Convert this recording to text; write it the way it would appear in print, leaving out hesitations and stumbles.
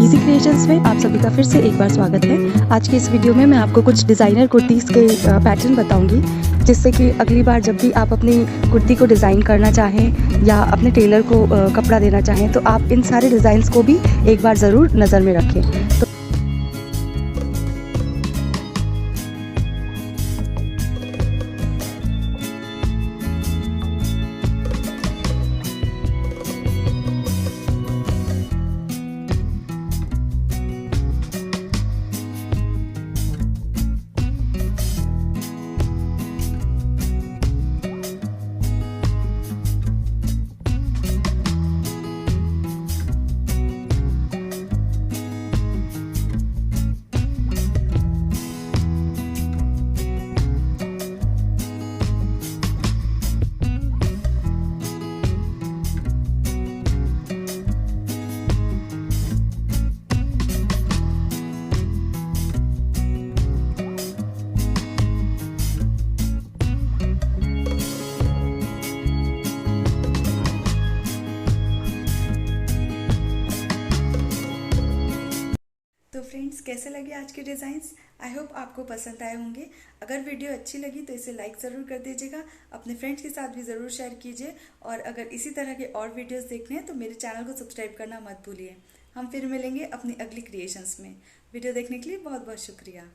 Easy creations में आप सभी का फिर से एक बार स्वागत है। आज की इस वीडियो में मैं आपको कुछ डिज़ाइनर कुर्तीज़ के पैटर्न बताऊंगी, जिससे कि अगली बार जब भी आप अपनी कुर्ती को डिज़ाइन करना चाहें या अपने टेलर को कपड़ा देना चाहें तो आप इन सारे डिज़ाइंस को भी एक बार ज़रूर नज़र में रखें। तो फ्रेंड्स, कैसे लगे आज के डिज़ाइंस? आई होप आपको पसंद आए होंगे। अगर वीडियो अच्छी लगी तो इसे लाइक ज़रूर कर दीजिएगा, अपने फ्रेंड्स के साथ भी ज़रूर शेयर कीजिए और अगर इसी तरह के और वीडियोस देखने हैं तो मेरे चैनल को सब्सक्राइब करना मत भूलिए। हम फिर मिलेंगे अपनी अगली क्रिएशंस में। वीडियो देखने के लिए बहुत बहुत शुक्रिया।